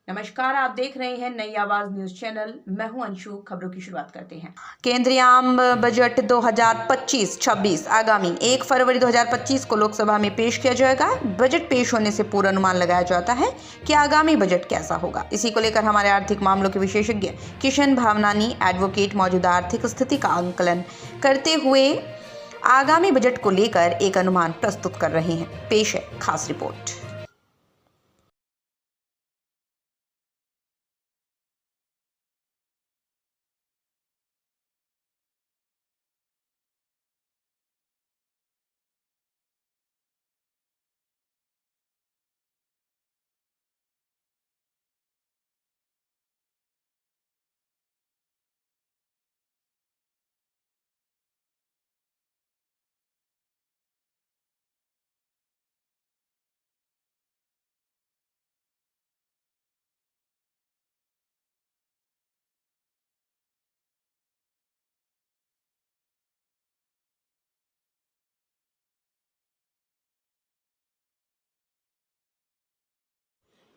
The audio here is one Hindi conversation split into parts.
नमस्कार, आप देख रहे हैं नई आवाज न्यूज चैनल। मैं हूं अंशु। खबरों की शुरुआत करते हैं। केंद्रीय आम बजट 2025-26 आगामी 1 फरवरी 2025 को लोकसभा में पेश किया जाएगा। बजट पेश होने से पूर्व अनुमान लगाया जाता है कि आगामी बजट कैसा होगा। इसी को लेकर हमारे आर्थिक मामलों के विशेषज्ञ किशन भावनानी एडवोकेट मौजूदा आर्थिक स्थिति का आंकलन करते हुए आगामी बजट को लेकर एक अनुमान प्रस्तुत कर रहे हैं। पेश है खास रिपोर्ट।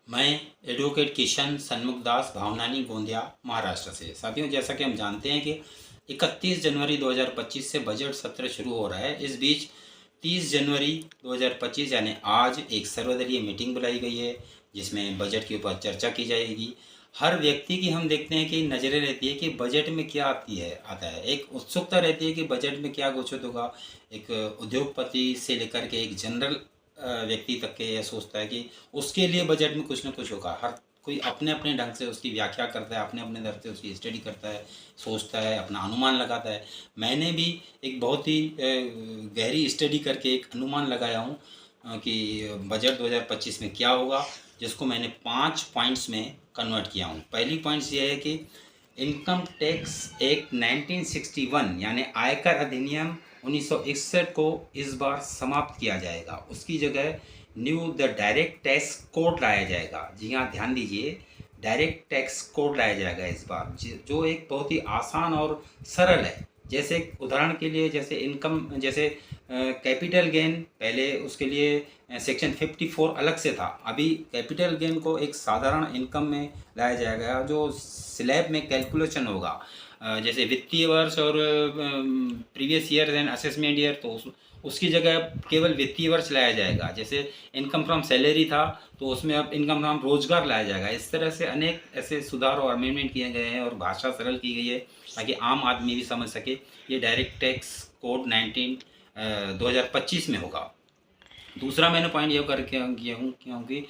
मैं एडवोकेट किशन सन्मुखदास भावनानी गोंदिया महाराष्ट्र से। साथियों, जैसा कि हम जानते हैं कि 31 जनवरी 2025 से बजट सत्र शुरू हो रहा है। इस बीच 30 जनवरी 2025 यानी आज एक सर्वदलीय मीटिंग बुलाई गई है जिसमें बजट के ऊपर चर्चा की जाएगी। हर व्यक्ति की हम देखते हैं कि नज़रें रहती है कि बजट में क्या आता है। एक उत्सुकता रहती है कि बजट में क्या घोषित होगा। एक उद्योगपति से लेकर के एक जनरल व्यक्ति तक के यह सोचता है कि उसके लिए बजट में कुछ ना कुछ होगा। हर कोई अपने अपने ढंग से उसकी व्याख्या करता है, अपने अपने ढंग से उसकी स्टडी करता है, सोचता है, अपना अनुमान लगाता है। मैंने भी एक बहुत ही गहरी स्टडी करके एक अनुमान लगाया हूँ कि बजट 2025 में क्या होगा, जिसको मैंने 5 पॉइंट्स में कन्वर्ट किया हूँ। पहली पॉइंट्स ये है कि इनकम टैक्स एक्ट 1961 यानी आयकर अधिनियम 1961 को इस बार समाप्त किया जाएगा। उसकी जगह new the direct tax code लाया जाएगा। जी हाँ, ध्यान दीजिए, डायरेक्ट टैक्स कोड लाया जाएगा इस बार, जो एक बहुत ही आसान और सरल है। जैसे उदाहरण के लिए, जैसे इनकम, जैसे कैपिटल गेन, पहले उसके लिए सेक्शन 54 अलग से था। अभी कैपिटल गेन को एक साधारण इनकम में लाया जाएगा जो स्लैब में कैलकुलेशन होगा। जैसे वित्तीय वर्ष और previous year and assessment year, तो उसकी जगह केवल वित्तीय वर्ष लाया जाएगा। जैसे इनकम फ्रॉम सैलरी था तो उसमें अब इनकम फ्रॉम रोजगार लाया जाएगा। इस तरह से अनेक ऐसे सुधार और अमेंडमेंट किए गए हैं और भाषा सरल की गई है ताकि आम आदमी भी समझ सके। ये डायरेक्ट टैक्स कोड 2025 में होगा। दूसरा मैंने पॉइंट ये करके किया हूँ क्योंकि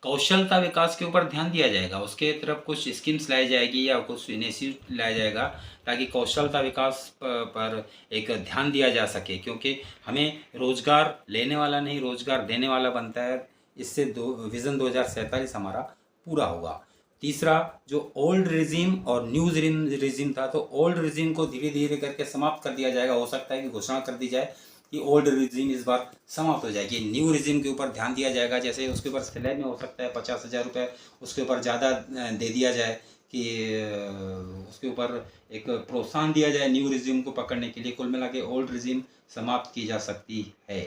कौशलता विकास के ऊपर ध्यान दिया जाएगा। उसके तरफ कुछ स्कीम्स लाई जाएगी या कुछ इनिशिएटिव लाया जाएगा ताकि कौशलता विकास पर एक ध्यान दिया जा सके, क्योंकि हमें रोजगार लेने वाला नहीं, रोजगार देने वाला बनता है। इससे विज़न 2047 हमारा पूरा होगा। तीसरा, जो ओल्ड रिजीम और न्यू रिजीम था, तो ओल्ड रिजीम को धीरे धीरे करके समाप्त कर दिया जाएगा। हो सकता है कि घोषणा कर दी जाए कि ओल्ड रिजीम इस बार समाप्त हो जाएगी। न्यू रिजीम के ऊपर ध्यान दिया जाएगा। जैसे उसके ऊपर स्लैब में हो सकता है 50,000 रुपये उसके ऊपर ज़्यादा दे दिया जाए कि उसके ऊपर एक प्रोत्साहन दिया जाए न्यू रिजीम को पकड़ने के लिए। कुल मिला के ओल्ड रिजीम समाप्त की जा सकती है।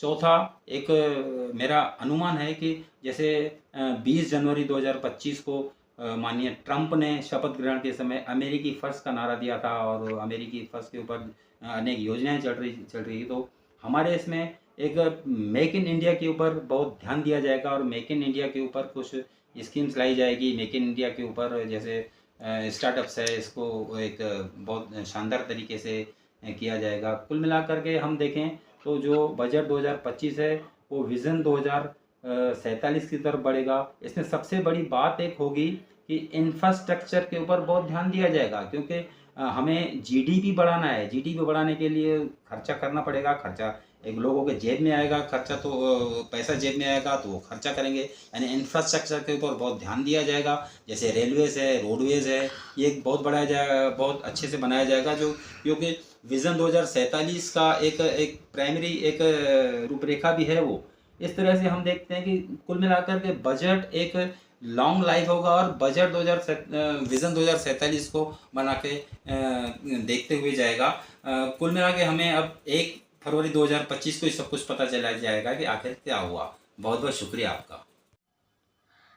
चौथा, एक मेरा अनुमान है कि जैसे 20 जनवरी 2025 को माननीय ट्रंप ने शपथ ग्रहण के समय अमेरिकी फर्स्ट का नारा दिया था और अमेरिकी फर्स्ट के ऊपर अनेक योजनाएं चल रही। तो हमारे इसमें एक मेक इन इंडिया के ऊपर बहुत ध्यान दिया जाएगा और मेक इन इंडिया के ऊपर कुछ स्कीम्स लाई जाएगी। मेक इन इंडिया के ऊपर जैसे स्टार्टअप्स है, इसको एक बहुत शानदार तरीके से किया जाएगा। कुल मिलाकर के हम देखें तो जो बजट 2025 है वो विज़न 2047 की तरफ बढ़ेगा। इसमें सबसे बड़ी बात एक होगी कि इंफ्रास्ट्रक्चर के ऊपर बहुत ध्यान दिया जाएगा, क्योंकि हमें जीडीपी बढ़ाना है। जीडीपी बढ़ाने के लिए खर्चा करना पड़ेगा। खर्चा एक लोगों के जेब में आएगा, खर्चा तो पैसा जेब में आएगा तो वो खर्चा करेंगे। यानी इंफ्रास्ट्रक्चर के ऊपर बहुत ध्यान दिया जाएगा। जैसे रेलवेज़ है, रोडवेज़ है, ये एक बहुत बढ़ाया जाएगा, बहुत अच्छे से बनाया जाएगा, जो क्योंकि विज़न 2047 का एक प्राइमरी एक रूपरेखा भी है वो। इस तरह से हम देखते हैं कि कुल मिलाकर के बजट एक लॉन्ग लाइफ होगा और बजट विज़न 2047 को बना के देखते हुए जाएगा। कुल मिला के हमें अब 1 फरवरी 2025 को सब कुछ पता चला जाएगा कि आखिर क्या हुआ। बहुत बहुत शुक्रिया आपका।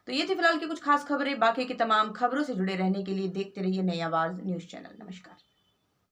तो ये थी फिलहाल की कुछ खास खबरें। बाकी की तमाम खबरों से जुड़े रहने के लिए देखते रहिए नई आवाज न्यूज चैनल। नमस्कार।